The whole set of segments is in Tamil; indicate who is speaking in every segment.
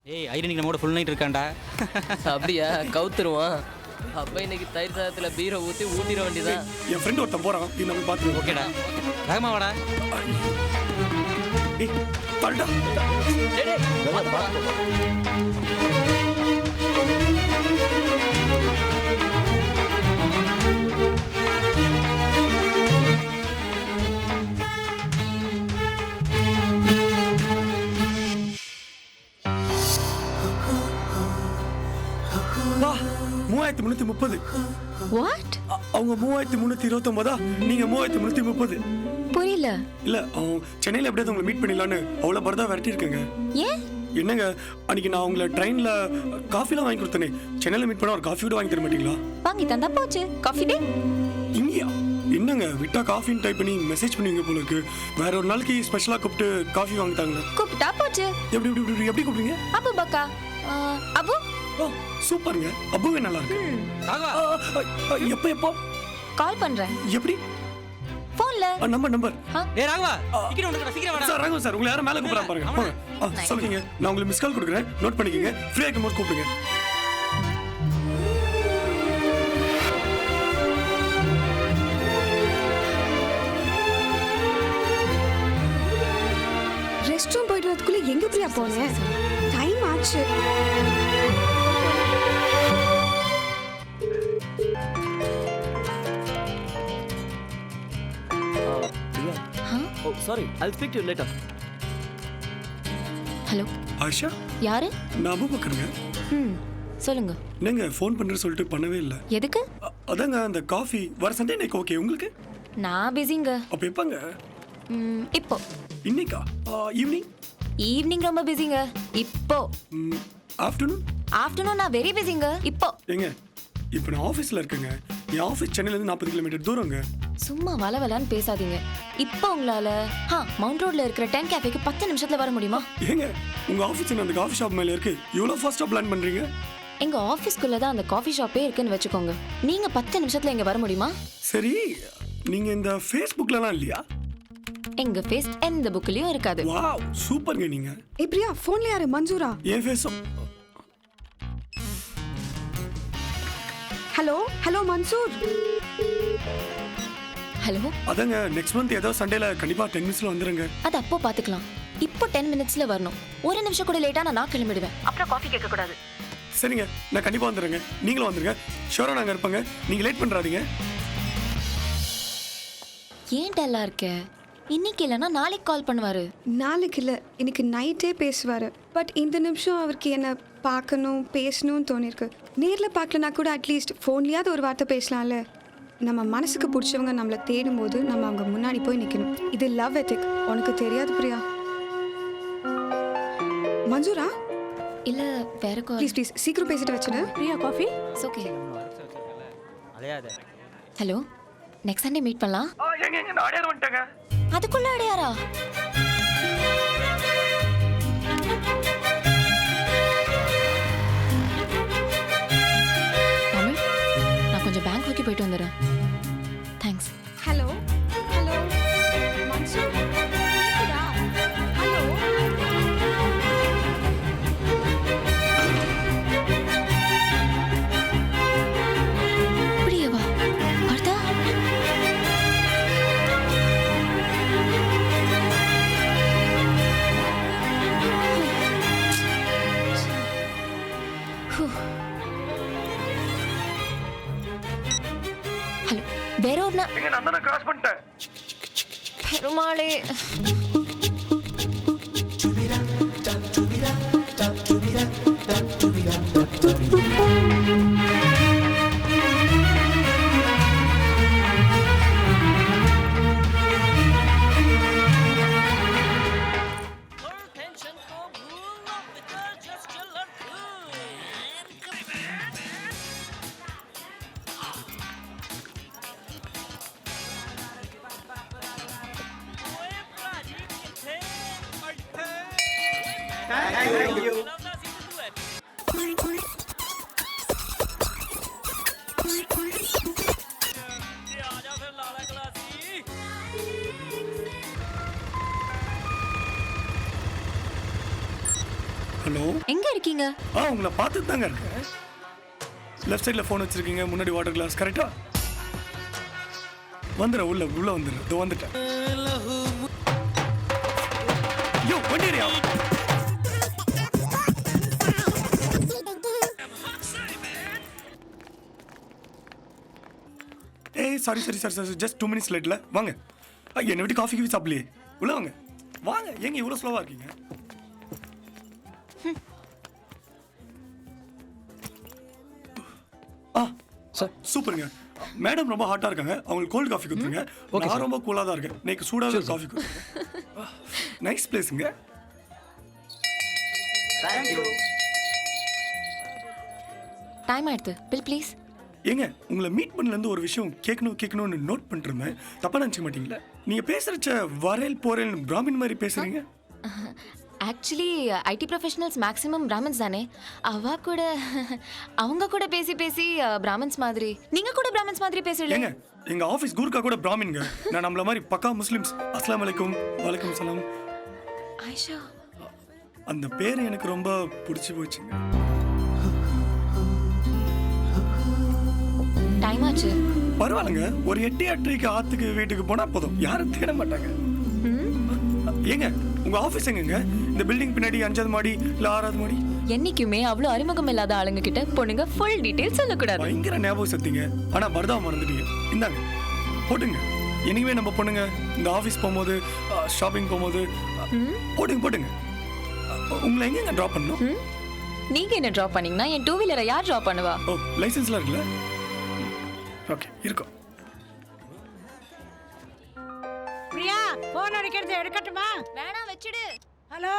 Speaker 1: ஏய் ஐரனிக்கு நம்மோட ஃபுல் நைட் இருக்கான்டா.
Speaker 2: அப்படியா கவுத்துருவான். அப்ப இன்னைக்கு தயிர் சாதத்துல பீரை ஊத்திட வேண்டியதான்.
Speaker 3: என் ஃப்ரெண்ட் ஒருத்தன் போறான், நீ நம்ம பாத்துருவோம்.
Speaker 1: ஓகேடா, வேகமா வாடா.
Speaker 3: ஏய் தள்ளுடா.
Speaker 2: டேய், டேய், பாத்து.
Speaker 3: வா 3330.
Speaker 4: வாட்?
Speaker 3: அவங்க 3329, நீங்க 3330.
Speaker 4: புரியல.
Speaker 3: இல்ல அவன் சென்னையில எப்படியாவது உங்களை மீட் பண்ணிடலான்னு அவ்வளோ பரதா விரட்டி இருக்கேங்க.
Speaker 4: ஏன்?
Speaker 3: என்னங்க அன்னைக்கு நான் உங்களை ட்ரெயின்ல காஃபிலாம் வாங்கி கொடுத்தனே, சென்னையில மீட் பண்ண ஒரு காஃபி கூட வாங்கி தர மாட்டீங்களா?
Speaker 4: வாங்கி தந்தா போச்சு. Coffee day.
Speaker 3: இங்கயா? என்னங்க விட்டா காஃபின்னு டைப் பண்ணி மெசேஜ் பண்ணுவீங்க போல இருக்கு. வேற ஒரு நாளைக்கு ஸ்பெஷலா கூப்பிட்டு காஃபி வாங்கிட்டாங்களே.
Speaker 4: கூப்பிட்டா போச்சு.
Speaker 3: எப்படி கூப்பிடுங்க?
Speaker 4: அபு பக்கா. அபு?
Speaker 3: ஓ சூப்பருங்க, அபுவே நல்லா இருக்கு.
Speaker 1: ராகவா,
Speaker 3: எப்போ
Speaker 4: கால் பண்றேன்.
Speaker 3: எப்படி?
Speaker 4: போன்ல.
Speaker 3: நம்பர்.
Speaker 1: ஏய் ராகவா, டிக்கெட் வந்துடா, சீக்கிரம் வாடா.
Speaker 3: சார் ராகவன் சார், உங்களை யாரும் மேலே கூப்பிடுறாங்க பாருங்க. போங்க. சொல்லுங்க, நான் உங்களுக்கு மிஸ் கால் கொடுக்குறேன், நோட் பண்ணிக்கங்க. ஃப்ரீயா இருக்கும்போது கூப்பிடுங்க.
Speaker 5: ரெஸ்ட் ரூம் போயிட்டு வரதுக்குள்ள எங்க பிரியா போனேன்? டைம் ஆச்சு.
Speaker 2: Oh, sorry. I'll speak to you later.
Speaker 4: Hello,
Speaker 3: Asha,
Speaker 4: யாரு?
Speaker 3: நான் அபுபக்கருங்க.
Speaker 4: சொல்லுங்க.
Speaker 3: என்னங்க ஃபோன் பண்றேன்னு சொல்லிட்டு பண்ணவே இல்லை.
Speaker 4: எதுக்கு?
Speaker 3: அதாங்க அந்த காஃபி வர சண்டே எனக்கு ஓகே, உங்களுக்கு?
Speaker 4: நான் பிஸிங்க.
Speaker 3: அப்போ எப்பங்க?
Speaker 4: இப்போ
Speaker 3: இன்னைக்கா? ஈவினிங்?
Speaker 4: ஈவினிங் ரொம்ப பிஸிங்க. இப்போ
Speaker 3: ஆஃப்டர்நூன்?
Speaker 4: ஆஃப்டர்நூன் நான் வெரி பிஸிங்க. இப்போ
Speaker 3: ஏங்க இப்போ நான் ஆஃபீஸில் இருக்கேங்க. என் ஆஃபீஸ் சென்னையிலேருந்து 40 கிலோமீட்டர் தூரங்க.
Speaker 4: சும்மா வளவலான்னு பேசாதீங்க. இப்போ உங்களால மவுண்ட் ரோட்ல இருக்கிற 10 கேஃபேக்கு 10 நிமிஷத்துல வர முடியுமா?
Speaker 3: ஏங்க உங்கள் ஆஃபீஸ் அந்த காஃபி ஷாப் மேலே இருக்கு, இவ்வளோ ஃபாஸ்ட்டாக பிளான் பண்ணுறீங்க?
Speaker 4: எங்க ஆஃபீஸ்க்குள்ள தான் அந்த காஃபி ஷாப்பே இருக்குன்னு வச்சுக்கோங்க. நீங்க 10 நிமிஷத்துல இங்க வர முடியுமா?
Speaker 3: சரி, நீங்கள் இந்த ஃபேஸ்புக்லலாம் இல்லையா?
Speaker 4: எங்க ஃபேஸ் எந்த புக்லயும் இருக்காது.
Speaker 3: வாவ் சூப்பர்ங்க நீங்கள்.
Speaker 5: ஏய் பிரியா, போன்ல யாரு? மஞ்சூரா.
Speaker 3: என் ஃபேஸும்.
Speaker 5: ஹலோ மன்சூர்.
Speaker 4: ஹலோ,
Speaker 3: அதாங்க நெக்ஸ்ட் மந்த் ஏதோ சண்டேல கண்டிப்பாக 10 மினிட்ஸில் வந்துடுங்க.
Speaker 4: அது அப்போ பாத்துக்கலாம். இப்போ 10 மினிட்ஸ்ல வரணும். ஒரு நிமிஷம் கூட லேட்டா நான் கிளம்பிடுவேன். அப்புறம் காஃபி கேட்க கூடாது.
Speaker 3: சரிங்க, நான் கண்டிப்பாக வந்துடுறேங்க. நீங்களும் வந்துருங்க. ஷோரா நாங்கள் இருப்பேங்க, நீங்கள் லேட் பண்ணுறாதீங்க.
Speaker 4: ஏன் டல்லா இருக்க? இன்னைக்கு இல்லைன்னா நாளைக்கு கால் பண்ணுவாரு.
Speaker 5: நாளைக்கு இல்ல, இன்னைக்கு நைட்டே பேசுவாரு. பட் இந்த நிமிஷம் அவருக்கு என்ன பார்க்கணும் பேசணும்னு தோணிருக்கு. நேர்ல பார்க்கலனா கூட அட்லீஸ்ட் ஃபோன்லயாவது ஒரு வார்த்தை பேசலாம்ல. நம்ம மனசுக்கு பிடிச்சவங்க நம்மளை தேடும் போது நம்ம அவங்க முன்னாடி போய் நிற்கணும். இது லவ் எத்திக். உனக்கு தெரியாது பிரியா. மஞ்சூரா,
Speaker 4: இல்ல வேற கால்.
Speaker 5: ப்ளீஸ் சீக்கிரம் பேசிட்டு வச்சுடு. பிரியா காஃபி.
Speaker 4: It's okay.
Speaker 1: அலையாத.
Speaker 4: ஹலோ, நெக்ஸ்ட் சண்டே மீட் பண்ணலாம்.
Speaker 3: எங்க நான் அடையாளம் வந்துட்டேங்க.
Speaker 4: அதுக்குள்ள அடையாரா? தமிழ், நான் கொஞ்சம் பேங்க் வரைக்கும் போயிட்டு வந்துடுறேன். தேங்க்ஸ்.
Speaker 5: ஹலோ மன்சூர். கேக்குதா? ஹலோ.
Speaker 4: பிரியவா? வர்தா? ஹலோ, வேற ஒரு
Speaker 3: எங்க நான் தான் கிராஸ் பண்ணிட்டேன்.
Speaker 4: பெருமாளே.
Speaker 3: ஹலோ,
Speaker 4: எங்க இருக்கீங்க?
Speaker 3: உங்களை பார்த்துட்டு தாங்க இருக்கேன். லெஃப்ட் சைடில் ஃபோன் வச்சிருக்கீங்க, முன்னாடி வாட்டர் கிளாஸ். கரெக்டா வந்துடுறேன், உள்ள வந்துடுறேன். இதோ வந்துட்டேன். யோ வண்டியா. சாரி ஜஸ்ட் 2 minutes லேட்ல வாங்க. என்னை விட்டு காஃபி சாப்பிடலையே, உள்ள வாங்க. வாங்க, ஏங்க இவ்வளோ ஸ்லோவாக இருக்கீங்க? சூப்பருங்க. மேடம் ரொம்ப ஹாட்டாக இருக்காங்க, அவங்களுக்கு கோல்டு காஃபி கொடுத்துருங்க. நான் ரொம்ப கூலாக தான் இருக்கேன், நேற்று சூடாக காஃபி கொடுத்துருங்க. நைஸ் பிளேஸுங்க.
Speaker 4: டைம் ஆயிடுது. Bill please.
Speaker 3: ஏங்க உங்களை மீட் பண்ணலேருந்து ஒரு விஷயம் கேட்கணும்னு நோட் பண்ணிருந்தேன். தப்பாக நினச்சிக்க மாட்டீங்களா? நீங்கள் பேசுகிறச்ச வரேல் போறேல் பிராமின் மாதிரி பேசுகிறீங்க.
Speaker 4: Actually ID professionals maximum Brahmins தானே. அவங்க கூட பேசி பிராமின்ஸ் மாதிரி. நீங்க கூட பிராமின்ஸ் மாதிரி பேசுறீங்க.
Speaker 3: ஏங்க எங்க ஆஃபீஸ் கூர்க்கா கூட பிராமின்ங்க. நான் நம்மள மாதிரி பக்கா முஸ்லிம்ஸ். அஸ்ஸலாமு அலைக்கும். வலைக்கும் சலாம்.
Speaker 4: ஆயிஷா,
Speaker 3: அந்த பேர் எனக்கு ரொம்ப பிடிச்சி போச்சுங்க.
Speaker 4: டைம் ஆச்சு.
Speaker 3: பரவாயில்லைங்க, ஒரு 8:30 ஆத்துக்கு வீட்டுக்கு போனா போதும், யாரும் தேட மாட்டாங்க. ஏங்க உங்க ஆபீஸ் எங்கங்க? இந்த பில்டிங் பின்னாடி 5வது மாடி இல்ல 6வது மாடி?
Speaker 4: என்னைக்குமே அவ்வளோ அறிமுகம் இல்லாத ஆளுங்க கிட்ட பொண்ணுங்க ஃபுல் டீடைல்ஸ் சொல்லக்கூடாது.
Speaker 3: பயங்கர ஞாபகம் சத்திங்க. ஆனா பர்தா மறந்துட்டீங்க. இந்தாங்க போட்டுங்க. என்னைக்குமே நம்ம பொண்ணுங்க இந்த ஆபீஸ் போகும்போது, ஷாப்பிங் போகும்போது போட்டுங்க. உங்களை எங்க டிராப் பண்ணணும்?
Speaker 4: நீங்க என்ன டிராப் பண்ணீங்கன்னா என் 2 வீலரை யார் டிராப் பண்ணுவா?
Speaker 3: ஓ, லைசென்ஸ்லாம் இருக்குல்ல? ஓகே, இருக்கும்.
Speaker 6: பிரியா, போன் அடிக்கிறது எடுக்கட்டுமா?
Speaker 4: வேணா வெச்சிடு.
Speaker 6: ஹலோ,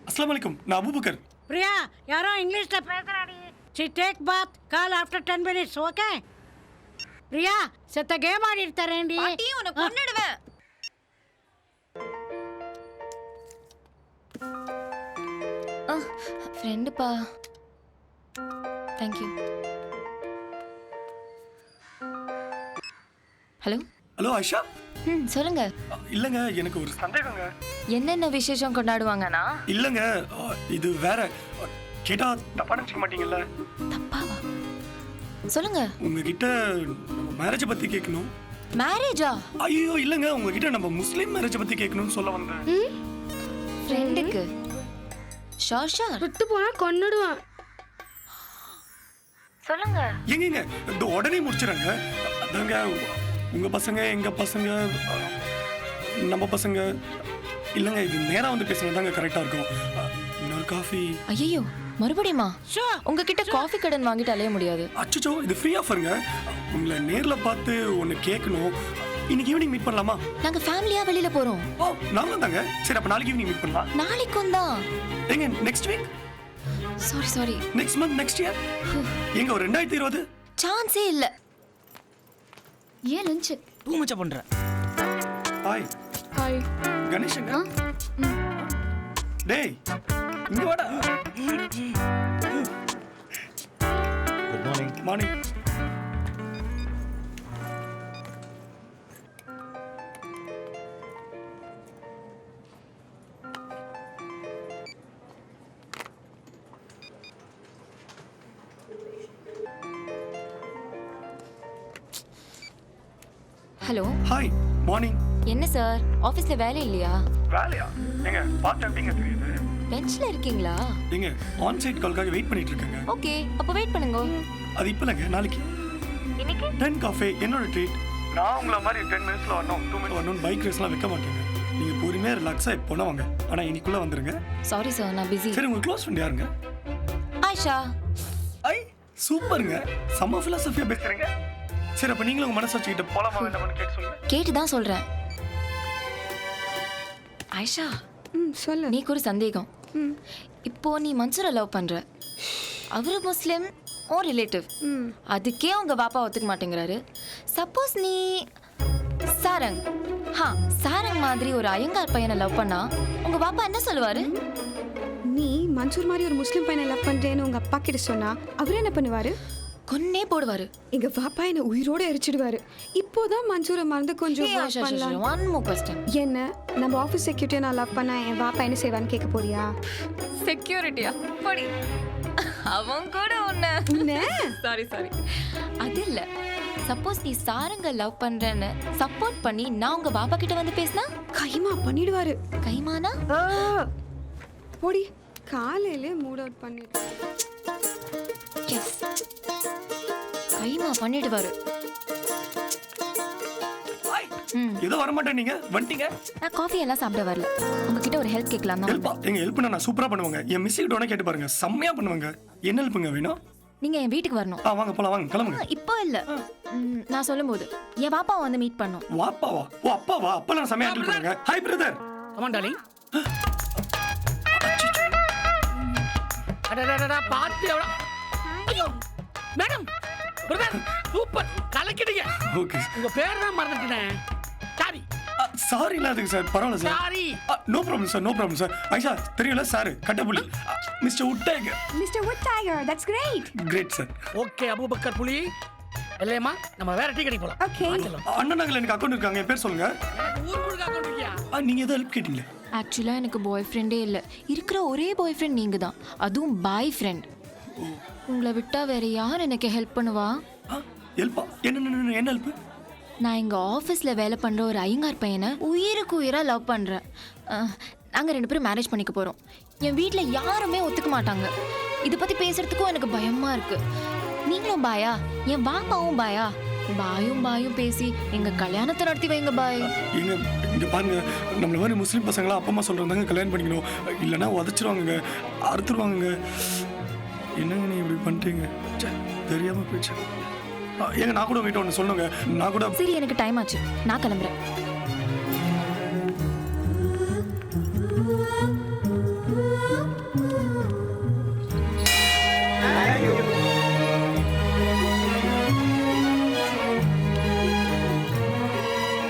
Speaker 3: அஸ்ஸலாமு அலைக்கும். நான் அபூபக்கர்.
Speaker 6: பிரியா, யாரோ இங்கிலீஷ்ல பேசுறாடி. She take bath call after 10 minutes, okay? Priya, செத்த கேம் ஆடி தரேன்டி.
Speaker 4: பாட்டி உன்னை கொன்னுடுவேன். ஃப்ரெண்டுப்பா. Thank you. Hello
Speaker 3: hello Ayesha.
Speaker 4: சொல்லுங்க.
Speaker 3: இல்லங்க, எனக்கு ஒரு சந்தேகங்க.
Speaker 4: என்னென்ன விசேஷம் கொண்டாடுவாங்கண்ணா?
Speaker 3: இல்லங்க, இது வேற. கேட்டா தப்பா நினைச்சுக்க மாட்டீங்கல்ல?
Speaker 4: தப்பாவா? சொல்லுங்க.
Speaker 3: உங்ககிட்ட மேரேஜ் பத்தி கேட்கணும்.
Speaker 4: மேரேஜா?
Speaker 3: ஐயோ இல்லங்க, உங்ககிட்ட நம்ம முஸ்லீம் மேரேஜ் பத்தி கேட்கணும்னு சொல்ல வந்தேன்.
Speaker 4: ஃப்ரெண்டுக்கு. ஷோர்.
Speaker 5: விட்டு போனா கொன்னுடுவான்.
Speaker 4: சொல்லுங்க.
Speaker 3: எங்கங்க இந்த உடனே முடிச்சிடுங்க. அதாங்க உங்க பசங்க, எங்க பசங்க, நம்ம பசங்க. இல்லங்க, இது நேரா வந்து பேசுறதாங்க கரெக்டா இருக்கும். இன்னொரு காஃபி.
Speaker 4: ஐயோ, மறுபடியுமா? உங்ககிட்ட காஃபி கடன் வாங்கிட்டு அலைய முடியாது.
Speaker 3: அச்சோ, இது ஃப்ரீ ஆஃபருங்க. உங்களை நேர்ல பார்த்து ஒன்னு கேட்கணும். இன்னைக்கு ஈவினிங் மீட் பண்ணலாமா?
Speaker 4: நாங்க ஃபேமிலியா வெளியில போறோம்.
Speaker 3: ஓ, நாங்களும் தாங்க. சரி, அப்ப நாளைக்கு ஈவினிங் மீட் பண்ணலாம்.
Speaker 4: நாளைக்கும் தான்.
Speaker 3: எங்க next week?
Speaker 4: Sorry.
Speaker 3: Next month, next year. எங்க ஒரு 2020?
Speaker 4: சான்ஸே இல்ல. ஏன் லஞ்ச்
Speaker 1: டூ மச்சா பண்ற?
Speaker 3: ஹாய். கணேஷங்க. டேய் இங்க வாடா.
Speaker 1: Good morning.
Speaker 3: Morning.
Speaker 4: Hello.
Speaker 3: Hi. Morning.
Speaker 4: என்ன சார், ஆபீஸ்ல வேலை இல்லையா?
Speaker 3: வேலையா? எங்க பார்ட் டைம் எங்க தெரியுது?
Speaker 4: பெஞ்ச்ல இருக்கீங்களா?
Speaker 3: எங்க ஆன் சைட் கால்காக வெயிட் பண்ணிட்டு இருக்கேங்க.
Speaker 4: ஓகே, அப்ப வெயிட் பண்ணுங்க.
Speaker 3: அது இப்பலங்க, நாளைக்கு.
Speaker 4: இன்னைக்கு
Speaker 3: 10 காஃபே என்னோட ட்ரீட். நான் உங்களை மாதிரி 10 மினிட்ஸ்ல வரணும், 2 மினிட்ஸ் வரணும். பைக் ரேஸ்லாம் வைக்க மாட்டேங்க. நீங்க பொறுமையா ரிலாக்ஸா எப்போனா வாங்க. ஆனா இன்னைக்குள்ள வந்துருங்க.
Speaker 4: சாரி சார், நான் பிஸி.
Speaker 3: சரி, உங்க க்ளோஸ் ஃப்ரெண்ட் யாருங்க?
Speaker 4: ஆயிஷா.
Speaker 3: ஐ சூப்பருங்க. செம்ம ஃபிலாசபியா பேசுறீங்க. சரி, அப்ப நீங்களும் உங்க மனசு வச்சுக்கிட்டு போலாமா வேண்டாமான்னு கேட்டு சொல்லுங்க.
Speaker 4: கேட்டு தான் சொல்றேன். ஆயிஷா,
Speaker 5: சொல்லு.
Speaker 4: நீக்கு ஒரு சந்தேகம். இப்போ நீ மன்சூரை லவ் பண்ற. அவரு முஸ்லிம், ஓ ரிலேட்டிவ். அதுக்கே உங்க பாப்பா ஒத்துக்க மாட்டேங்கிறாரு. சப்போஸ் நீ சாரங் மாதிரி ஒரு ஐயங்கார் பையனை லவ் பண்ணா உங்க பாப்பா என்ன சொல்லுவாரு?
Speaker 5: நீ மன்சூர் மாதிரி ஒரு முஸ்லிம் பையனை லவ் பண்றேன்னு உங்க அப்பா கிட்ட சொன்னா அவர் என்ன பண்ணுவாரு?
Speaker 4: கொன்னே போடுவாரு.
Speaker 5: எங்க பாப்பா என்ன உயிரோட எரிச்சிடுவாரு. இப்போதான் மன்சூரை மறந்து கொஞ்சம் work பண்ணலாம்.
Speaker 4: one more question.
Speaker 5: என்ன நம்ம ஆஃபீஸ் செக்யூரிட்டியை நான் லவ் பண்ணா என் பாப்பா என்ன செய்வான்னு கேட்க போறியா?
Speaker 4: செக்யூரிட்டியா? போடி. அவன் கூட சாரி அது இல்ல. சப்போஸ் நீ சாரங்க லவ் பண்றேன்னு சப்போர்ட் பண்ணி நான் உங்க பாப்பா கிட்ட வந்து பேசினா
Speaker 5: கைமா பண்ணிடுவாரு.
Speaker 4: கைமானா
Speaker 5: போடி, காலையிலே மூட் அவுட் பண்ணிடு.
Speaker 4: எஸ், கைமா பண்ணிடுவாரு.
Speaker 3: ஏதோ வர மாட்டேன், நீங்க வந்துட்டீங்க.
Speaker 4: நான் காஃபி எல்லாம் சாப்பிட வரல, உங்ககிட்ட ஒரு ஹெல்ப் கேட்கலாம் தான்.
Speaker 3: ஹெல்ப்பா? எங்க ஹெல்ப் நான் சூப்பரா பண்ணுவாங்க. என் மிஸ் கிட்ட கேட்டு பாருங்க, செம்மையா பண்ணுவாங்க. என்ன ஹெல்ப்புங்க வேணும்?
Speaker 4: நீங்க என் வீட்டுக்கு வரணும்.
Speaker 3: வாங்க போலாம், வாங்க கிளம்புங்க.
Speaker 4: இப்போ இல்ல, நான் சொல்லும்போது என் பாப்பாவை வந்து மீட் பண்ணும்.
Speaker 3: வாப்பாவா? ஓ அப்பாவா? அப்பா நான் செம்மையா ஹேண்டில் பண்ணுங்க. Hi brother.
Speaker 6: Come on darling. அடடடடா பாத்து எவ்வளவு. ஐயோ மேடம், பிரதர் சூப்பர் கலக்கிட்டீங்க.
Speaker 3: ஓகே.
Speaker 6: உங்க பேர் தான் மறந்துட்டேன். சாரி.
Speaker 3: சாரி இல்லாதுங்க சார், பரவாயில்ல sir.
Speaker 6: Sorry.
Speaker 3: No problem sir, no problem sir. Aisha தெரியல சார், கட்டப்புலி. Mister wood tiger.
Speaker 5: Mister wood tiger, that's great.
Speaker 3: Great sir.
Speaker 6: Okay Abubakar புலி. இல்லையம்மா, நம்ம வேற டீ கடைக்கு போலாம்.
Speaker 5: ஓகே.
Speaker 3: அண்ணன் நாங்கள் எனக்கு அக்கௌண்ட் இருக்காங்க, என் பேர் சொல்லுங்க.
Speaker 6: ஊர் முழுக்க அக்கௌண்ட் இருக்கியா?
Speaker 3: நீங்க ஏதோ ஹெல்ப் கேட்டீங்களே.
Speaker 4: ஆக்சுவலா எனக்கு பாய் ஃப்ரெண்டே இல்ல, இருக்கிற ஒரே பாய் ஃப்ரெண்ட் நீங்க தான், அதுவும் பாய் ஃப்ரெண்ட். உங்களை விட்டா வேற யார் எனக்கு ஹெல்ப் பண்ணுவா?
Speaker 3: ஹெல்ப்பா? என்ன ஹெல்ப்?
Speaker 4: நான் எங்க ஆஃபீஸ்ல வேலை பண்ற ஒரு ஐயங்கார் பையனை உயிருக்கு உயிரா லவ் பண்றேன். நாங்க 2 பேரும் மேரேஜ் பண்ணிக்க போறோம். என் வீட்ல யாருமே ஒத்துக்க மாட்டாங்க. இதை பத்தி பேசுறதுக்கும் எனக்கு பயமா இருக்கு. நீங்களும் பாயா, என் பாப்பாவும் பாயா, பாயும் பேசி எங்க கல்யாணத்தை நடத்தி வைங்க பாய்.
Speaker 3: இங்க பாருங்க, நம்மள மாதிரி முஸ்லீம் பசங்களா அப்பா அம்மா சொல்றாங்க கல்யாணம் பண்ணிக்கணும், இல்லைன்னா உதச்சிருவாங்க, அறுத்துருவாங்க. என்னங்க நீ இப்படி பண்றீங்க? தெரியாம போயிடுச்சு. ஏங்க நான் கூட வீட்டை ஒன்று சொல்லுங்க. நான் கூட
Speaker 4: சரி, எனக்கு டைம் ஆச்சு, நான் கிளம்புறேன்.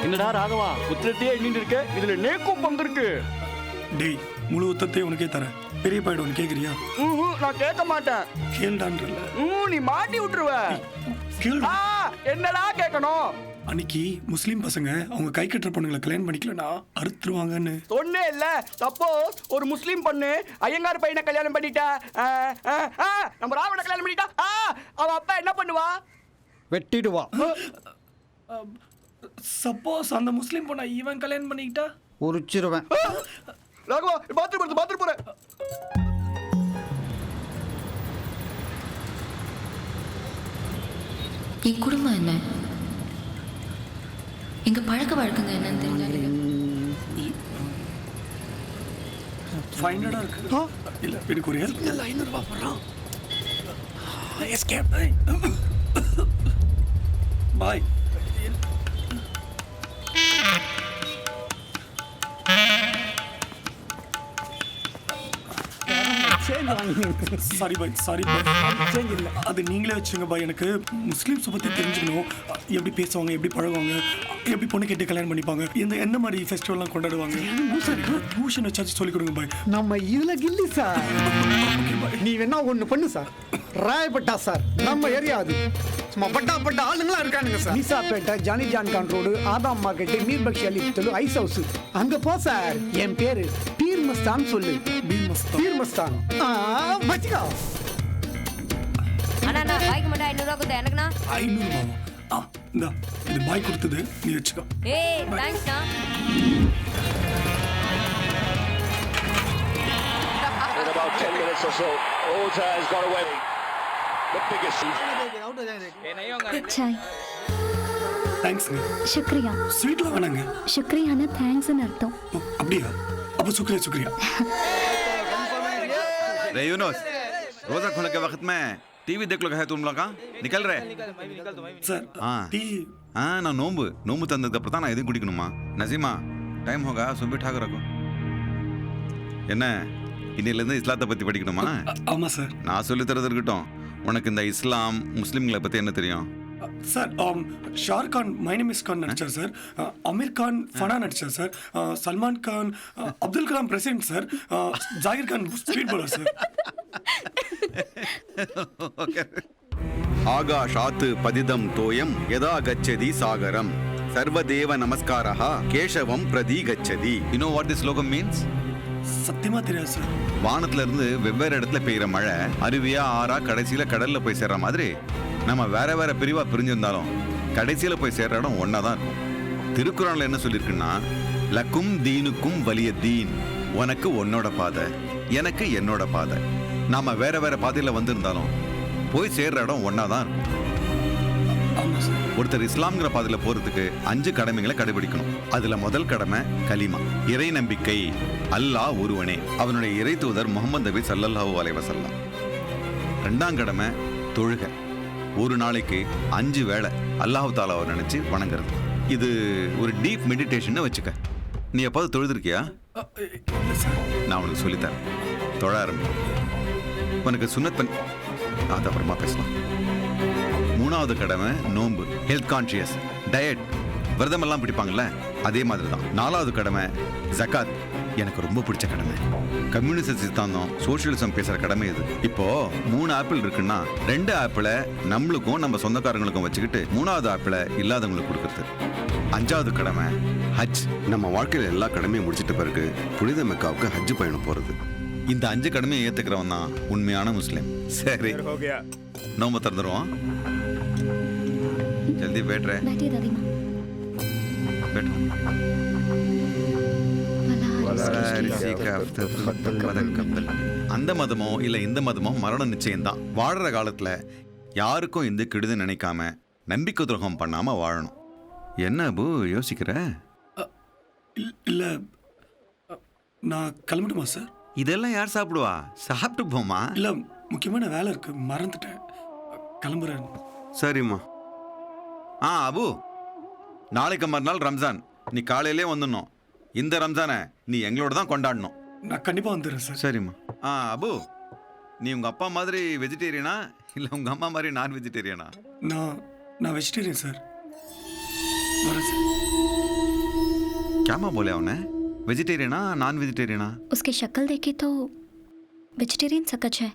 Speaker 1: என்னடா ராகவா, உத்திரத்தையே எண்ணிட்டு இருக்க, இதுல நேக்கும் பங்கு இருக்கு.
Speaker 3: டேய், முழு உத்தத்தையும் உனக்கே தரேன். பெரிய பையன் ஒன்று கேட்குறியா?
Speaker 1: நான் கேட்க மாட்டேன்.
Speaker 3: கேள்டான்றல.
Speaker 1: நீ மாட்டி விட்டுருவ.
Speaker 3: கேள்டா.
Speaker 1: என்னடா கேட்கணும்?
Speaker 3: அன்னைக்கு முஸ்லீம் பசங்க அவங்க கை கட்டுற பொண்ணுங்களை கல்யாணம் பண்ணிக்கலனா அறுத்துருவாங்கன்னு
Speaker 1: சொன்னே இல்ல. சப்போஸ் ஒரு முஸ்லீம் பொண்ணு ஐயங்கார் பையனை கல்யாணம் பண்ணிட்டா, நம்ம ராவண கல்யாணம் பண்ணிட்டா, அவன் அப்பா என்ன பண்ணுவா?
Speaker 7: வெட்டிடுவா.
Speaker 3: சப்போஸ் அந்த முஸ்லீம் பொண்ணை இவன் கல்யாணம் பண்ணிக்கிட்டா
Speaker 7: உரிச்சிருவேன்.
Speaker 1: ராகவா, பாத்ரூம் போறேன்.
Speaker 4: என் குடும்பம் என்ன, எங்க பழக்க வழக்கங்க என்னன்னு தெரியல.
Speaker 3: ஃபைனடா இருக்கு. இல்ல எனக்கு ஒரு ஹெல்ப். இல்ல 500 ரூபாய் போறான். எஸ்கேப். பாய். சாரி பாய், சாரி பாய். அது நீங்களே வச்சுங்க பாய். எனக்கு முஸ்லீம்ஸை பற்றி தெரிஞ்சுக்கணும். எப்படி பேசுவாங்க, எப்படி பழகுவாங்க, எப்படி பொண்ணு கேட்டு கல்யாணம் பண்ணிப்பாங்க, என்ன மாதிரி ஃபெஸ்டிவல்லாம் கொண்டாடுவாங்க. டியூஷன் வச்சாச்சு சொல்லிக் கொடுங்க பாய்.
Speaker 7: நம்ம இதுல கில்லி சார். நீ வேணா ஒண்ணு பண்ணு சார். ராயப்பட்டா சார், நம்ம ஏரியா அது. சும்மா பட்டா ஆளுங்களா இருக்கானுங்க சார். நிசாப்பேட்டை, ஜானி ஜான் கான் ரோடு, ஆதாம் மார்க்கெட், மீர் பக்ஷி அலி தெரு, ஐஸ் ஹவுஸ், அங்க போ சார். என் பேரு பீர் மஸ்தான் சொல்லு. பீர் மஸ்தான். வச்சுக்கோ.
Speaker 8: அண்ணா பாய்க்கு மட்டும் 500 ரூபா கொடுத்தா எனக்குண்ணா?
Speaker 3: 500 ரூபாவா? இந்தா, இது பாய் கொடுத்தது, நீ வச்சுக்கோ.
Speaker 8: ஏய் தேங்க்ஸ்ண்ணா.
Speaker 9: In about 10 minutes or so, Ota has got away. The biggest.
Speaker 10: Sai.
Speaker 3: தேங்க்ஸ்ங்க.
Speaker 10: शुक्रिया.
Speaker 3: ஸ்வீட்லாம் வேணாங்க.
Speaker 10: शुक्रियाனா தேங்க்ஸ்னு அர்த்தம்.
Speaker 3: அப்படியா? அப்போ சுக்ரியா.
Speaker 11: रे यूनुस, रोजा खोलने के वक्त में टीवी देख लो, है तुम लोग निकल रहे?
Speaker 3: Sir tea.
Speaker 11: நான் நோம்பு தந்ததுக்கு அப்புறம் தான் நான் எதுவும் குடிக்கணுமா? நசீமா, டைம் होगा, सुबह ठाक रखो. என்ன இன்னிலேருந்து இஸ்லாத்தை பற்றி படிக்கணுமா?
Speaker 3: ஆமாம் சார்.
Speaker 11: நான் சொல்லி தரது இருக்கட்டும். உனக்கு இந்த இஸ்லாம் முஸ்லீம்களை பற்றி என்ன தெரியும்?
Speaker 3: Sir Shahrukh Khan my name is Khan நடிச்சார் சார். அமீர் கான் ஃபனா நடிச்சார் sir. Salman Khan Abdul Kalam president sir. Zaheer Khan speed bowler sir.
Speaker 11: ஆகாஷாத் பதிதம் தோயம் யதா கச்சதி சாகரம் சர்வதேவ நமஸ்காரஹ கேசவம் பிரதி கச்சதி. You know what this slogan means?
Speaker 3: சத்தியமா தெரியாது சார்.
Speaker 11: வானத்துல இருந்து வெவ்வேறு இடத்துல பெய்யுற மழை அருவியா ஆறா கடைசியில கடல்ல போய் சேர்ற மாதிரி நம்ம வேற வேற பிரிவா பிரிஞ்சிருந்தாலும் கடைசியில போய் சேர்ற இடம் ஒன்னாதான் இருக்கும். திருக்குறள்ல என்ன சொல்லியிருக்குன்னா, லக்கும் தீனுக்கும் வலிய தீன், உனக்கு உன்னோட பாதை, எனக்கு என்னோட பாதை. நாம வேற வேற பாதையில வந்திருந்தாலும் போய் சேர்ற இடம் ஒன்னாதான் இருக்கும்.
Speaker 3: ஆமா சார்.
Speaker 11: ஒருத்தர் இஸ்லாம்ங்கிற பாதையில போறதுக்கு 5 கடமைகளை கடைபிடிக்கணும். அதுல முதல் கடமை கலிமா, இறை நம்பிக்கை, அல்லாஹ் ஒருவனே, அவனுடைய இறை தூதர் முகமது நபி ஸல்லல்லாஹு அலைஹி வஸல்லம். 2ஆம் கடமை தொழுகை, ஒரு நாளைக்கு 5 வேளை அல்லாஹ் தாலாவை நினைச்சு வணங்குறது. இது ஒரு டீப் மெடிடேஷன் வச்சுக்க. நீ எப்பாவது தொழுதுருக்கியா?
Speaker 3: இல்ல சார்.
Speaker 11: நான் உனக்கு சொல்லித்தரேன். தொழ ஆரம்பி. உனக்கு சுன்னத் பண்ணி அது அப்புறமா பேசலாம். 3ஆவது கடமை நோன்பு, ஹெல்த் கான்ஷியஸ், டயட், விரதமெல்லாம் பிடிப்பாங்கல்ல, அதே மாதிரி தான். 4ஆவது கடமை ஜகாத், எனக்கு ரொம்ப பிடிச்ச கடமை. கம்யூனிச சித்தாந்தம், சோசியலிசம் பேசுற கடமை இது. இப்போ 3 ஆப்பிள் இருக்குன்னா 2 ஆப்பிளை நம்மளுக்கும் நம்ம சொந்தக்காரங்களுக்கும் வச்சுக்கிட்டு 3ஆவது ஆப்பிளை இல்லாதவங்களுக்கு கொடுக்கறது. 5ஆவது கடமை ஹஜ். நம்ம வாழ்க்கையில எல்லா கடமையும் முடிச்சிட்ட பிறகு புனித மெக்காவுக்கு ஹஜ் பயணம் போறது. இந்த 5 கடமையை ஏத்துக்கிறவன் தான் உண்மையான முஸ்லிம். சரி, நோம்ப திறந்துருவோம். ஜல்தி बैठ रहे
Speaker 10: बैठिए दादी माँ।
Speaker 11: बैठो। அந்த மதமோ இல்ல இந்த மதமோ மரண நிச்சயம்தான். வாழற காலத்துல யாருக்கும் எந்த கெடுதி நினைக்காம நம்பிக்கை துரோகம் பண்ணாம வாழணும். என்ன அபு யோசிக்கிற?
Speaker 3: இல்ல நான் கிளம்பட்டுமா சார்?
Speaker 11: இதெல்லாம் யார் சாப்பிடுவா? சாப்பிட்டு போமா.
Speaker 3: இல்ல முக்கியமான வேலை இருக்கு, மறந்துட்டேன். கிளம்புறேன்.
Speaker 11: சரிம்மா. அபு, நாளைக்கு மறுநாள் ரம்ஜான். நீ காலையிலே வந்துடணும். இந்த ரம்ஜானை நீ எங்களோட தான் கொண்டாடணும்.
Speaker 3: நான் கண்டிப்பா வந்துடுறேன் சார்.
Speaker 11: சரிம்மா. அபு, நீ உங்க அப்பா மாதிரி வெஜிடேரியனா இல்ல உங்க அம்மா மாதிரி நான் வெஜிடேரியனா?
Speaker 3: நான் வெஜிடேரியன் சார். வரேன் சார்.
Speaker 11: क्या बोले அவனை? வெஜிடேரியனா நான் வெஜிடேரியனா?
Speaker 10: उसकी शक्ल देखे तो वेजिटेरियन सकच है।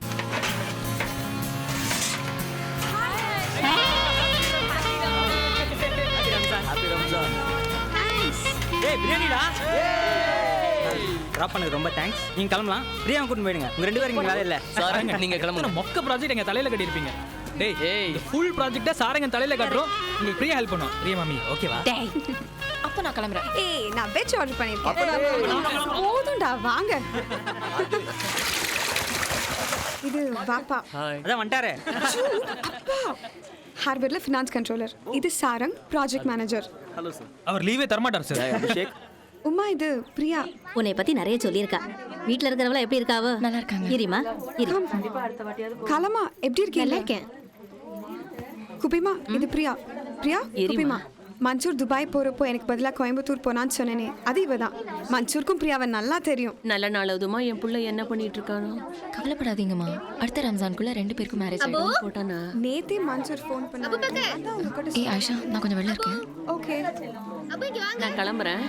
Speaker 12: ஏய் பிரியாணிடா. ட்ராப் பண்ணது ரொம்ப தேங்க்ஸ். நீங்க கிளம்பலாம். பிரியா கூட்டிட்டு போயிடுங்க. உங்க 2 பேரும் இங்க வேலை இல்ல.
Speaker 2: சாரங்க நீங்க கிளம்புங்க.
Speaker 12: மொக்க ப்ராஜெக்ட் எங்க தலையில கட்டியிருப்பீங்க. டேய் ஏய் ஃபுல் ப்ராஜெக்ட்டை சாரங்க தலையில கட்டுறோம். உங்களுக்கு பிரியா ஹெல்ப் பண்ணும். பிரியா மாமி ஓகேவா?
Speaker 4: டேய் அப்ப நான் கிளம்புறேன்.
Speaker 5: ஏய் நான் வெஜ் ஆர்டர் பண்ணிருக்கேன். போதும்டா வாங்க. இது வாப்பா.
Speaker 12: அதான் வந்துட்டாரே.
Speaker 5: அப்பா ஹார்வர்ட்ல ஃபினான்ஸ் கண்ட்ரோலர். இது Sarang project manager.
Speaker 12: Hello sir. அவர் லீவே தர மாட்டார் சார். அபிஷேக்.
Speaker 5: உமா இது பிரியா.
Speaker 10: உன்னை பத்தி நிறைய சொல்லியிருக்கா. வீட்ல இருக்கிறவள எப்படி இருக்காவோ?
Speaker 4: நல்லா இருக்காங்க.
Speaker 10: இரிமா இரு.
Speaker 5: கலமா எப்படி இருக்கீங்க?
Speaker 10: நல்லா இருக்கேன்.
Speaker 5: குபிமா இது பிரியா. பிரியா குபிமா. மன்சூர் துபாய் போறப்போ எனக்கு பதிலா கோயம்புத்தூர் போனான்னு சொன்னேனே அது இவதான். மன்சூருக்கும் பிரியாவை நல்லா தெரியும்.
Speaker 8: நல்ல நாளதுமா என் புள்ள என்ன பண்ணிட்டு இருக்கானோ?
Speaker 4: கவலைப்படாதீங்கம்மா, அடுத்த ரம்ஜானுக்குள்ள 2 பேருக்கும் மேரேஜ் ஆயிடும்.
Speaker 8: போட்டானா?
Speaker 5: நேத்தே மன்சூர் ஃபோன் பண்ணாங்க.
Speaker 4: ஏய் ஆயிஷா, நான் கொஞ்சம் வெளில இருக்கேன்.
Speaker 5: ஓகே
Speaker 8: நான் கிளம்புறேன்.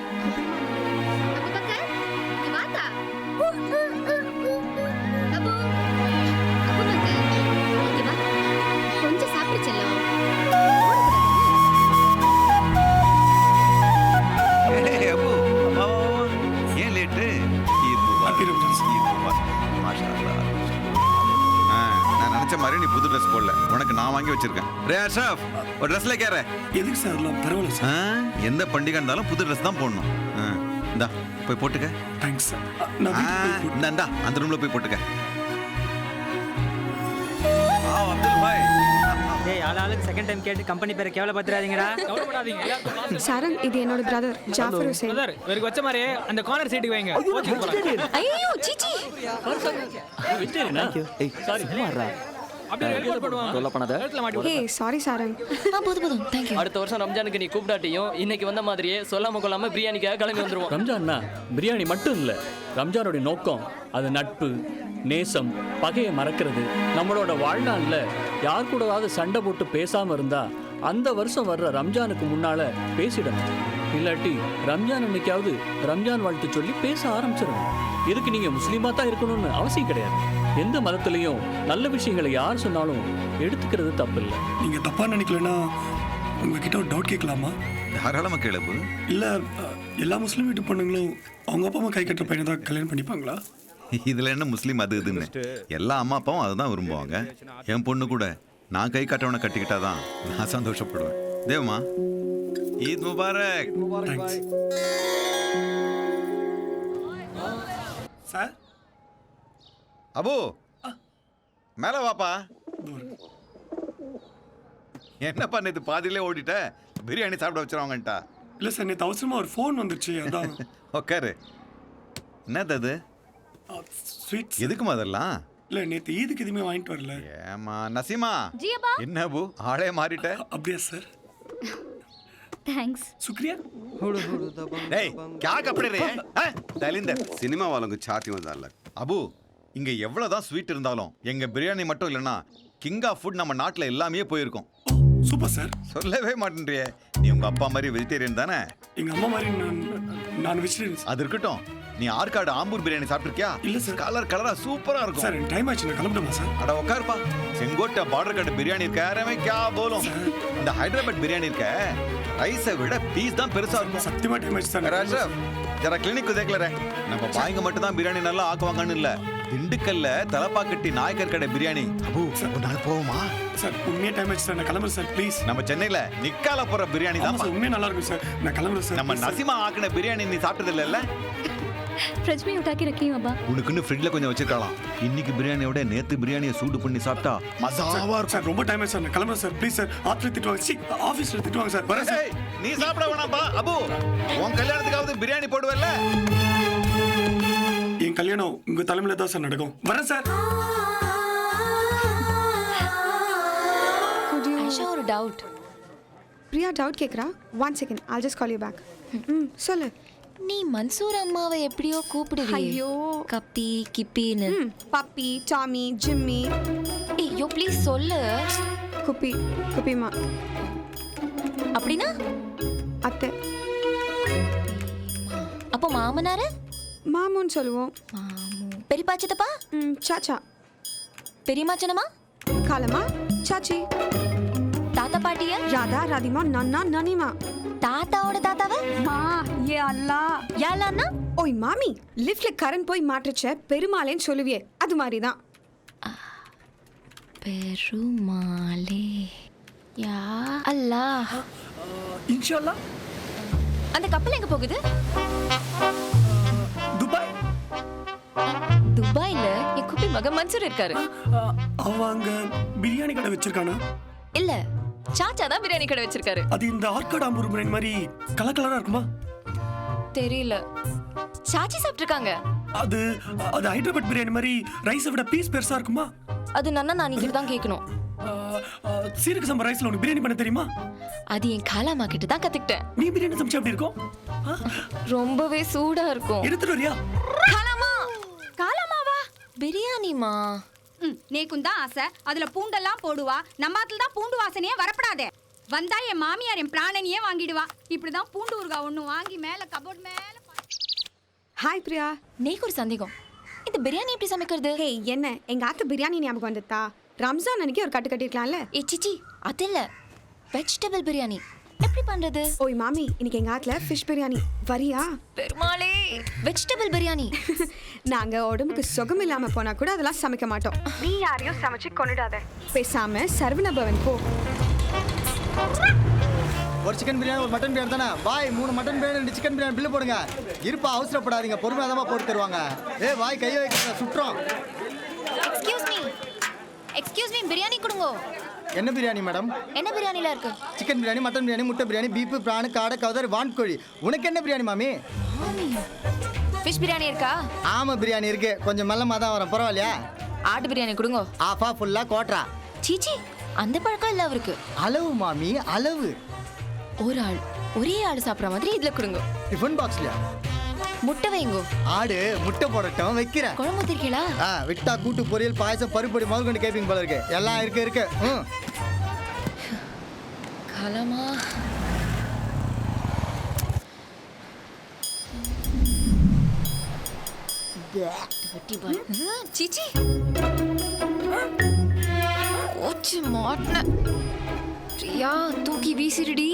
Speaker 10: கொஞ்சம் சாப்பிடு செல்லம்.
Speaker 11: ஏன் லேட்டு? நான் நினைச்ச மாதிரி நீ புது ட்ரெஸ் போடல. உனக்கு நான் வாங்கி வச்சிருக்கேன். ரே அஷ்ரஃப், ஒரு ட்ரெஸ்ல கேற.
Speaker 3: எதுக்கு சார்? பரவாயில்ல சார்.
Speaker 11: எந்த பண்டிகை இருந்தாலும் புது ட்ரெஸ் தான் போடணும். இந்தா போய் போட்டுக்க.
Speaker 3: Thanks sir. நான் வீட்டுக்கு போய்
Speaker 11: இந்தா அந்த ரூம்ல போய் போட்டுக்க. அப்துல் பாய்.
Speaker 12: ஏய் ஆளாளுக்கு செகண்ட் டைம் கேட்டு கம்பெனி பேரை கேவல பத்திராதீங்கடா. கவலைப்படாதீங்க.
Speaker 5: சாரங் இது என்னோட பிரதர் ஜாஃபர் ஹுசைன்.
Speaker 12: பிரதர் இவருக்கு வச்ச மாதிரி அந்த கார்னர் சீட்டுக்கு வைங்க. ஓகே போலாம்.
Speaker 4: ஐயோ சீச்சி.
Speaker 12: வெஜிடேரியனா? ஏய் சாரி மாறா. அப்படியே ரிப்போர்ட் பண்ணுவாங்க. தொல்ல பண்ணாத.
Speaker 5: ஏய் சாரி சாரங்.
Speaker 4: போதும் थैंक यू.
Speaker 2: அடுத்த வருஷம் ரம்ஜானுக்கு நீ கூப்பிடாட்டியும் இன்னைக்கு வந்த மாதிரியே சொல்லாம கொள்ளாம பிரியாணிக்காக கிளம்பி வந்துருவோம்.
Speaker 13: ரம்ஜான்னா பிரியாணி மட்டும் இல்லை. ரம்ஜானுடைய நோக்கம் அது நட்பு, நேசம், பகையை மறக்கிறது. நம்மளோட வாழ்நாளில் யார் கூடவாவது சண்டை போட்டு பேசாமல் இருந்தால் அந்த வருஷம் வர்ற ரம்ஜானுக்கு முன்னால் பேசிடணும். இல்லாட்டி ரம்ஜான் அன்னைக்காவது ரம்ஜான் வாழ்த்து சொல்லி பேச ஆரம்பிச்சிடணும். இதுக்கு நீங்கள் முஸ்லீமாக தான் இருக்கணும்னு அவசியம் கிடையாது. எந்த மதத்துலையும் நல்ல விஷயங்களை யார் சொன்னாலும் எடுத்துக்கிறது தப்பு இல்லை.
Speaker 3: நீங்க தப்பா நினைக்கலன்னா உங்ககிட்ட ஒரு டவுட் கேட்கலாமா?
Speaker 11: தாராளமா கேளு.
Speaker 3: இல்லை எல்லா முஸ்லீம் வீட்டு பொண்ணுங்களும் அவங்க அப்பா அம்மா கை கட்டுற பையனை தான் கல்யாணம் பண்ணிப்பாங்களா?
Speaker 11: இதுல என்ன முஸ்லீம் அது இதுன்னு எல்லா அம்மா அப்பாவும் அதுதான் விரும்புவாங்க. என் பொண்ணு கூட நான் கை காட்டவனை கட்டிக்கிட்டாதான் நான் சந்தோஷப்படுவேன். தேவமா, ஈத் முபாரக்.
Speaker 3: Thanks sir.
Speaker 11: அபு மேல வாப்பா. என்னப்பா நேற்று பாதியிலே ஓடிட்ட? பிரியாணி சாப்பிட வச்சிருவாங்கன்ட்டா.
Speaker 3: இல்லை சார், நேற்று அவசரமாக ஒரு ஃபோன் வந்துருச்சு, அதான்.
Speaker 11: உக்காரு. என்னது அது?
Speaker 3: ஸ்வீட்ஸ்.
Speaker 11: எதுக்குமா அதெல்லாம்?
Speaker 3: இல்லை, நேற்று ஈதுக்கு எதுவுமே வாங்கிட்டு வரல.
Speaker 11: ஏமா நசீமா, என்ன அபு ஆளே மாறிட்ட?
Speaker 3: அப்படியா சார்?
Speaker 10: தேங்க்ஸ்.
Speaker 3: சுக்ரியா.
Speaker 11: டேய் क्या कपड़े रे हैं? दलिंदर
Speaker 14: சினிமா வாலங்க சாத்தி வந்தால.
Speaker 11: அபு, இங்க எவ்வளவுதான் ஸ்வீட் இருந்தாலும் எங்க பிரியாணி மட்டும் இல்லைன்னா கிங் ஆஃப் ஃபுட் நம்ம நாட்டில் எல்லாமே போயிருக்கும்.
Speaker 3: Super sir.
Speaker 11: சொல்லவே மாட்டேன்றியே. நீ உங்க அப்பா மாதிரி வெஜிடேரியன் தானே?
Speaker 3: எங்க அம்மா மாதிரி நான் வெஜிடேரியன்.
Speaker 11: அது இருக்கட்டும், நீ ஆற்காடு ஆம்பூர் பிரியாணி சாப்பிட்டிருக்கியா?
Speaker 3: இல்ல சார்.
Speaker 11: கலர் கலரா சூப்பரா இருக்கும்
Speaker 3: சார். டைம் ஆச்சு, நான் கிளம்பணுமா சார்?
Speaker 11: அட உட்காருப்பா. செங்கோட்டை பார்டர் கட்டு பிரியாணி இருக்க யாருமே கே போலும். இந்த ஹைதராபாத் பிரியாணி இருக்க ரைஸை விட பீஸ் தான் பெருசா இருக்கும்.
Speaker 3: சத்தியமா டைம் ஆச்சு சார்.
Speaker 11: ராஜப் ஜரா கிளினிக் தேக்கல. நம்ம பாய்ங்க மட்டும் தான் பிரியாணி நல்லா ஆக்குவாங்கன்னு இல்ல. திண்டுக்கல்ல தலப்பாக்கட்டி நாயக்கர் கடை பிரியாணி. அபு, ஒரு நாள் போவோமா?
Speaker 3: சார் உண்மையா டைம் ஆச்சு சார், நான் கிளம்புறேன் சார் ப்ளீஸ்.
Speaker 11: நம்ம சென்னையில நிக்கால போற பிரியாணி தான்
Speaker 3: உண்மையா நல்லா இருக்கும் சார், நான் கிளம்புறேன் சார்.
Speaker 11: நம்ம நசிமா ஆக்கின பிரியாணி நீ சாப்பிட்டது இல்ல?
Speaker 10: फ्रिज में उठा के रखी हूँ अब्बा.
Speaker 11: உனக்குன்னு ஃப்ரிட்ஜ்ல கொஞ்சம் வச்சிருக்கலாம். இன்னைக்கு பிரியாணியோட நேத்து பிரியாணியை சூடு பண்ணி சாப்பிட்டா மசாவா இருக்கும்.
Speaker 3: சார் ரொம்ப டைம் ஆச்சு சார், நான் கிளம்புறேன் சார் ப்ளீஸ் சார். ஆஃபீஸ்ல திட்டுவாங்க, ஆஃபீஸ்ல திட்டுவாங்க சார். வரேன் சார்.
Speaker 11: நீ சாப்பிட வேணாம்பா. அபு, உன் கல்யாணத்துக்காவது பிரியாணி போடுவல்ல?
Speaker 3: என் கல்யாணம் உங்க தலைமையில தான் சார் நடக்கும். வரேன் சார்.
Speaker 4: ஐஷா, ஒரு டவுட்.
Speaker 5: பிரியா டவுட் கேட்குறா. 1 second, I'll just call you back. சொல்லு.
Speaker 4: நீ மன்சூர் அம்மாவை எப்படியோ கூப்பிடுவியே.
Speaker 5: ஐயோ.
Speaker 4: கப்பி கிப்பின்னு.
Speaker 5: Puppy, Tommy, Jimmy.
Speaker 4: ஐயோ ப்ளீஸ் சொல்லு.
Speaker 5: குப்பி, குப்பிமா.
Speaker 4: அப்படின்னா
Speaker 5: அத்தை.
Speaker 4: அப்போ மாமனாரு?
Speaker 5: மாமுன்னு சொல்லுவோம்.
Speaker 4: மாமு. பெரியப்பா சித்தப்பா?
Speaker 5: சாச்சா.
Speaker 4: பெரியம்மா சின்னம்மா?
Speaker 5: காலமா, சாச்சி.
Speaker 4: தாத்தா பாட்டியா?
Speaker 5: ராதா, ராதிமா, நன்னா, நனிமா.
Speaker 4: தாத்தாவோட தாத்தாவ?
Speaker 5: மா, ஏ அல்லா.
Speaker 4: யாலான்னா?
Speaker 5: ஓய் மாமி, லிஃப்ட்ல கரண்ட் போய் மாட்டுச்ச பெருமாளேன்னு சொல்லுவியே, அது மாதிரி தான்.
Speaker 4: பெருமாளே. யா அல்லாஹ்.
Speaker 3: இன்ஷால்லா.
Speaker 4: அந்த கப்பல் எங்க போகுது?
Speaker 3: துபாய்.
Speaker 4: துபாய்ல என் குப்பி மகன் மன்சூர் இருக்காரு.
Speaker 3: அவங்க பிரியாணி கடை வச்சிருக்கானா?
Speaker 4: இல்ல, சாச்சா தான் பிரியாணி கடை வச்சிருக்காரு.
Speaker 3: அது இந்த ஆற்காடு ஆம்பூர் பிரியாணி மாதிரி கலர் கலரா இருக்குமா?
Speaker 4: தெரியல. சாச்சி சாப்பிட்டுருக்காங்க.
Speaker 3: அது அது ஹைதராபாத் பிரியாணி மாதிரி ரைஸை விட பீஸ் பெருசா இருக்குமா?
Speaker 4: அது நன்னா நான் கிட்ட தான் கேட்கணும்.
Speaker 3: சீரக சம்பா ரைஸ்ல உனக்கு பிரியாணி பண்ண தெரியுமா?
Speaker 4: அது என் காலாமா கிட்ட தான் கத்துக்கிட்டேன்.
Speaker 3: நீ பிரியாணி சமைச்சா எப்படி இருக்கும்?
Speaker 4: ரொம்பவே சூடா இருக்கும்.
Speaker 3: எடுத்துட்டு வரியா?
Speaker 4: காலாமா. காலாமாவா? பிரியாணிமா.
Speaker 15: நேக்கும் தான் ஆசை. அதுல பூண்டெல்லாம் போடுவா. நம்மாத்துல தான் பூண்டு வாசனையே வரப்படாதே. வந்தா என் மாமியார் என் பிராணனியே வாங்கிடுவா. இப்படிதான் பூண்டு ஊறுகா ஒண்ணு வாங்கி மேல கபோர்ட் மேல.
Speaker 5: ஹாய் பிரியா.
Speaker 4: நேக்கு ஒரு சந்தேகம். இந்த பிரியாணி எப்படி சமைக்கிறது?
Speaker 5: ஹே, என்ன எங்க ஆத்து பிரியாணி ஞாபகம் வந்துட்டா? ரம்ஜான் அன்னைக்கு ஒரு கட்டு கட்டிருக்கலாம்ல.
Speaker 4: ஏ சிச்சி, அது இல்ல. வெஜிடபிள் பிரியாணி எப்படி பண்றது?
Speaker 5: ஓய் மாமி, இன்னைக்கு எங்க ஆத்துல ஃபிஷ் பிரியாணி. வரியா?
Speaker 4: பெருமாளே, வெஜிடபிள் பிரியாணி.
Speaker 5: நாங்க உடம்புக்கு சுகம் இல்லாம போனா கூட அதெல்லாம் சமைக்க மாட்டோம். நீ யாரையும் சமைச்சு கொண்டுடாத. பேசாம சரவண பவன் போ.
Speaker 7: ஒரு சிக்கன் பிரியாணி, ஒரு மட்டன் பிரியாணி தானே வாய். 3 mutton biryani, 2 chicken biryani bill போடுங்க. இருப்பா, அவசரப்படாதீங்க, பொறுமையாக தான் போட்டு தருவாங்க. ஏ வாய் கையை வைக்க சுற்றோம்.
Speaker 4: எக்ஸ்கியூஸ் மீ, பிரியாணி கொடுங்க.
Speaker 7: என்ன பிரியாணி மேடம்?
Speaker 4: என்ன பிரியாணில இருக்கு?
Speaker 7: சிக்கன் பிரியாணி, மட்டன் பிரியாணி, முட்டை பிரியாணி, பீஃப், பிரான், காடை, கவுதாரி, வான்கோழி. உனக்கு என்ன பிரியாணி மாமி?
Speaker 4: ஃபிஷ் பிரியாணி இருக்கா?
Speaker 7: ஆமா பிரியாணி இருக்கு, கொஞ்சம் மெல்லமாக தான் வரும், பரவாயில்லையா?
Speaker 4: ஆட்டு பிரியாணி கொடுங்க.
Speaker 7: ஆஃபா ஃபுல்லா கோட்ரா.
Speaker 4: சீச்சி, அந்த பழக்கம் இல்ல அவருக்கு.
Speaker 7: அளவு மாமி, அளவு.
Speaker 4: ஒரு ஆள் ஒரே ஆள் சாப்பிட்ற மாதிரி இதுல கொடுங்க.
Speaker 7: டிஃபன் பாக்ஸ்லயா?
Speaker 4: முட்டை வைங்கோ.
Speaker 7: ஆடு முட்டை போடட்டும், வைக்கிறேன்.
Speaker 4: குழம்பு ஊத்திருக்கீங்களா?
Speaker 7: விட்டா கூட்டு, பொரியல், பாயசம், பருப்பொடி முதல் கொண்டு கேட்பீங்க போல இருக்கு. எல்லாம் இருக்கு.
Speaker 4: காலமா. சீச்சி, ஓச்சு மாட்டின. யா தூக்கி வீசிடுடி.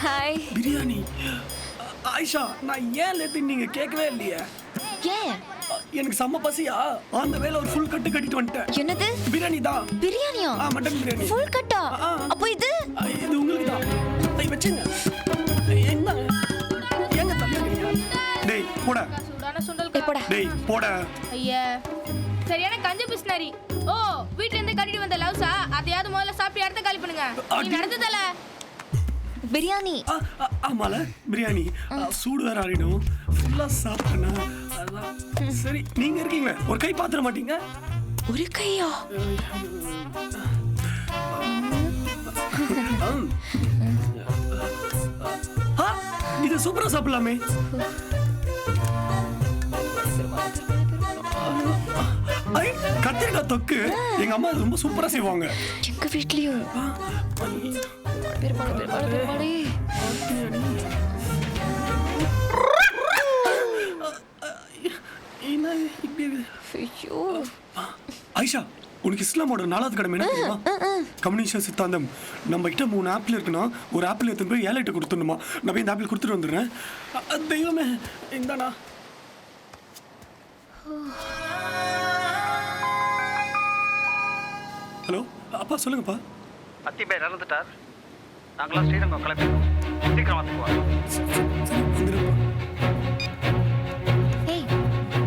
Speaker 4: ஹாய்.
Speaker 3: பிரியாணி. ஆயிஷா, நான் ஏன் லேட்டு நீங்க கேட்கவே இல்லையே.
Speaker 4: ஏன்?
Speaker 3: எனக்கு செம்ம பசியா, அந்த வேலை ஒரு ஃபுல் கட்டு கட்டிட்டு வந்துட்டேன்.
Speaker 4: என்னது?
Speaker 3: பிரியாணி தான்.
Speaker 4: பிரியாணியா?
Speaker 3: மட்டன் பிரியாணி.
Speaker 4: ஃபுல் கட்டா? அப்போ இது?
Speaker 3: இது உங்களுக்கு தான். ஐய் வச்சுங்க. என்ன? எங்க தள்ளுறீங்க? டேய் போடா.
Speaker 4: சுடான சுண்டல் போடா.
Speaker 3: டேய் போடா.
Speaker 4: ஐயா. சரியான கஞ்ச பிஸ்னரி. ஓ, வீட்ல இருந்து கட்டிட்டு வந்த லவ்ஸா? அதையாவது முதல்ல சாப்பிட்டு இடத்த காலி பண்ணுங்க. நீ நடந்ததல. பிரியாணி.
Speaker 3: ஆமால பிரியாணி. சூடு வேற ஆறிடும். ஃபுல்லா சாப்பிட்டனா. சரி நீங்க இருக்கீங்க. ஒரு கை பாத்திர மாட்டீங்க?
Speaker 4: ஒரு கையா?
Speaker 3: இது சூப்பரா சாப்பிடலாமே. கத்திரிக்காய் தொக்கு எங்க அம்மா ரொம்ப சூப்பரா செய்வாங்க.
Speaker 4: எங்க வீட்லயும்.
Speaker 3: ஐஷா, உனக்கு இஸ்லாமோட 4வது கடமை என்ன தெரியுமா? கம்யூனிஸ்ட் சித்தாந்தம். நம்ம கிட்ட 3 ஆப்பிள் இருக்குன்னா ஒரு ஆப்பிள் எடுத்து போய் ஏழைகிட்ட கொடுத்துடணுமா. நான் போய் இந்த ஆப்பிள் கொடுத்துட்டு வந்துடுறேன். தெய்வமே இந்தாண்ணா. ஹலோ அப்பா, சொல்லுங்கப்பா.
Speaker 16: அத்திபேர் இறந்துட்டார். நாங்களாம் ஸ்ரீரங்கம் கிளம்பிடுவோம். சீக்கிரம் வந்துக்குவா.
Speaker 4: ஏய்,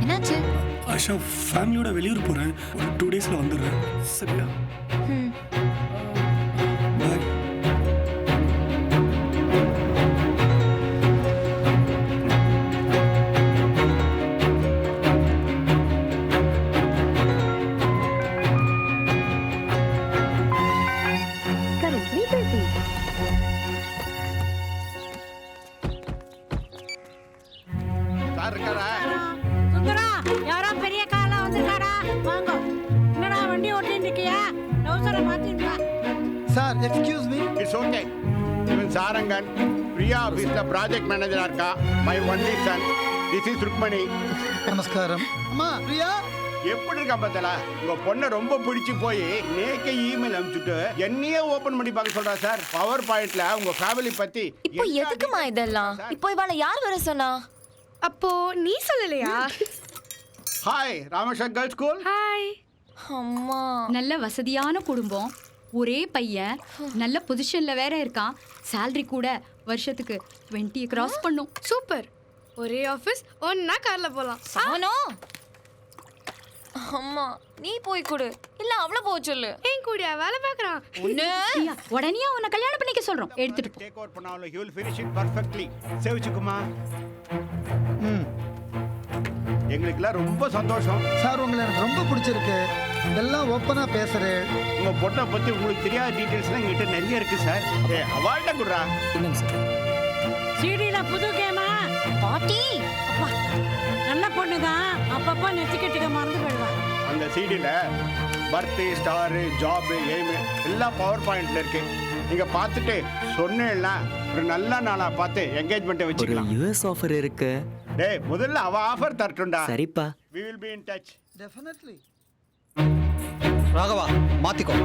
Speaker 4: என்னாச்சு?
Speaker 3: ஆஷா, ஃபேமிலியோட வெளியூர் போறேன். ஒரு 2 டேஸ்ல வந்துடுறேன். சரியா? பாய்.
Speaker 6: சுந்தரா, யாரோ பெரிய காலா வந்திருக்காடா. வாங்க. என்னடா வண்டி ஓட்டிட்டு இருக்கியா? நௌசரை மாத்திடுவா.
Speaker 17: Sir, excuse me.
Speaker 18: It's okay. இவன் சாரங்கன், பிரியா ஆஃபீஸில் ப்ராஜெக்ட் மேனேஜராக இருக்கா. My only son. This is Rukmini.
Speaker 17: நமஸ்காரம். அம்மா பிரியா
Speaker 18: எப்படி இருக்கா பார்த்தல? உங்க பொண்ணை ரொம்ப பிடிச்சி போய் நேக்கே இமெயில் அனுப்பிச்சுட்டு என்னையே ஓபன் பண்ணி பார்க்க சொல்றா சார். பவர் பாயிண்ட்ல உங்க ஃபேமிலி பத்தி.
Speaker 4: இப்போ எதுக்குமா இதெல்லாம்? இப்போ இவாள யார் வர சொன்னா?
Speaker 5: அப்போ நீ சொல்லலையா?
Speaker 18: Hi, Rameshwar girls school.
Speaker 15: Hi.
Speaker 4: அம்மா.
Speaker 15: நல்ல வசதியான குடும்பம், ஒரே பையன், நல்ல பொசிஷன்ல வேற இருக்கான். salary கூட வருஷத்துக்கு 20 கிராஸ் பண்ணும்.
Speaker 5: சூப்பர். ஒரே ஆபீஸ், ஒண்ணா கார்ல போலாம்.
Speaker 4: சானோ. அம்மா, நீ போய் கொடு. இல்ல அவள போ சொல்லு.
Speaker 5: ஏன் கூடியா வேலை பார்க்கறான்?
Speaker 15: பிரியா, உடனே அவனை கல்யாணம் பண்ணிக்க சொல்றோம். எடுத்துட்டு போ.
Speaker 18: டேக் ஓவர் பண்ணாலும் he will finish it perfectly. சேவிச்சுக்குமா. எங்களுக்குலாம் ரொம்ப சந்தோஷம்
Speaker 17: சார். உங்களை எனக்கு ரொம்ப பிடிச்சிருக்கு. எல்லாம் ஓப்பனா பேசுறேன்.
Speaker 18: உங்க பொண்ணை பத்தி உங்களுக்கு தெரியாத டீடைல்ஸ்லாம் எங்ககிட்ட நிறைய இருக்கு சார். அவார்டா குடுறா.
Speaker 6: சீடியில புது கேமா?
Speaker 4: பாட்டி.
Speaker 6: அப்பா, நல்ல பொண்ணுதான். அப்பப்போ நெத்திக்கட்டுக்க மறந்து போயிடுவா.
Speaker 18: அந்த சிடில பர்த்டே, ஸ்டார், ஜாப், எய்ம் எல்லாம் பவர் பாயிண்ட்ல இருக்கு. நீங்க பார்த்துட்டு சொன்னேன்னா ஒரு நல்ல நாளா பார்த்து என்கேஜ்மெண்ட்டை வச்சுக்கலாம்.
Speaker 19: யுஎஸ் ஆஃபர் இருக்கு.
Speaker 18: டேய், முதல்ல அவ ஆஃபர் தரட்டும்டா.
Speaker 19: சரிப்பா.
Speaker 18: we will be in touch.
Speaker 17: Definitely.
Speaker 19: Raghava, மாத்திக்கோ.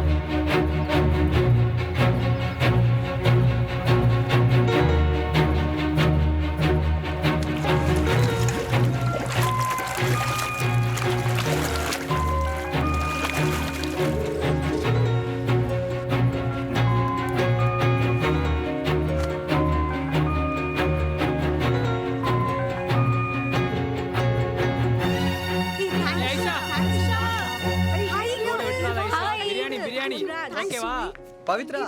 Speaker 5: Pavithra,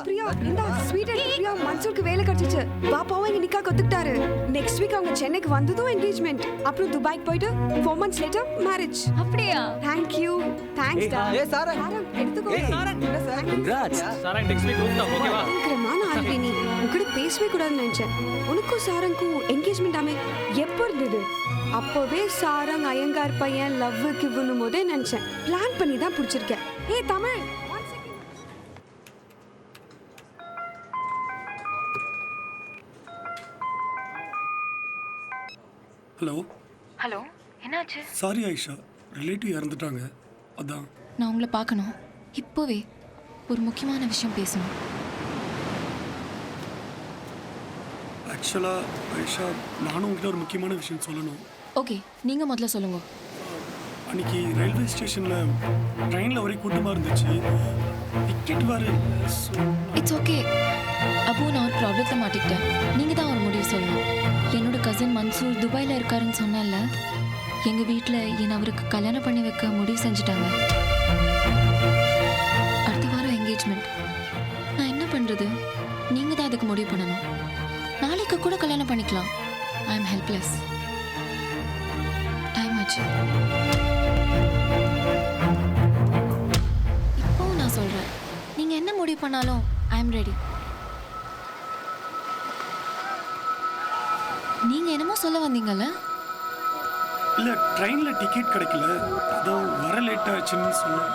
Speaker 5: இந்த ஸ்வீட் அண்ட் பிரியா மன்சூருக்கு வேலை கிடைச்சிச்சு. பாப்பாவும் இங்க நிக்கா கொத்துக்கிட்டாரு. நெக்ஸ்ட் வீக் அவங்க சென்னைக்கு வந்ததும் என்கேஜ்மெண்ட். அப்புறம் துபாய்க்கு போயிட்டு 4 months later மேரேஜ்.
Speaker 4: அப்படியா?
Speaker 5: Thank you. Thanks டா.
Speaker 19: ஏய் சாரங்.
Speaker 5: எடுத்துக்கோ.
Speaker 19: இந்த sir. Congrats.
Speaker 12: Sarang next week ரூம்ல ஓகேவா?
Speaker 5: பயங்கரமான ஆள்டி நீ. உன்கிட்ட பேசவே கூடாதுன்னு நினைச்சேன். உனக்கும் சாரங்கும் என்கேஜ்மெண்ட் ஆமே எப்போ இருந்தது? அப்போவே சாரங் ஐயங்கார் பையன் லவ்வுக்கு இவனும் போதே நினைச்சேன். பிளான் பண்ணி தான் பிடிச்சிருக்கேன். ஏய் தமிழ்,
Speaker 3: ஹலோ.
Speaker 4: ஹலோ, என்னாச்சு?
Speaker 3: சாரி ஆயிஷா, ரிலேட்டிவ் இறந்துட்டாங்க. அதான்
Speaker 4: நான் உங்களை பார்க்கணும் இப்போவே. ஒரு முக்கியமான விஷயம் பேசணும்.
Speaker 3: ஆக்சுவலாக ஐஷா, நானும் உங்ககிட்ட ஒரு முக்கியமான விஷயம் சொல்லணும்.
Speaker 4: ஓகே, நீங்க முதல்ல சொல்லுங்க.
Speaker 3: அன்னைக்கு ரயில்வே ஸ்டேஷனில் ட்ரெயினில் ஒரே கூட்டமாக இருந்துச்சு. டிக்கெட் வேறு.
Speaker 4: It's okay. அப்போ நான் ஒரு ப்ராப்ளத்தில் மாட்டிக்கிட்டேன். நீங்க தான் ஒரு முடிவு சொல்லணும். என்னோட கசின் மன்சூர் துபாயில் இருக்காருன்னு சொன்னேன்ல, எங்க வீட்டில் என்னை அவருக்கு கல்யாணம் பண்ணி வைக்க முடிவு செஞ்சுட்டாங்க. அடுத்த வாரம் என்கேஜ்மெண்ட். நான் என்ன பண்றது? நீங்க தான் அதுக்கு முடிவு பண்ணணும். நாளைக்கு கூட கல்யாணம் பண்ணிக்கலாம். I am helpless. டைம் ஆச்சு. இப்போவும் நான் சொல்றேன், நீங்க என்ன முடிவு பண்ணாலும் ஐ எம் ரெடி. நீங்க என்னமோ சொல்ல வந்தீங்கல்ல?
Speaker 3: இல்லை, ட்ரெயினில் டிக்கெட் கிடைக்கல, அதான் வர லேட் ஆச்சுன்னு சொன்னேன்.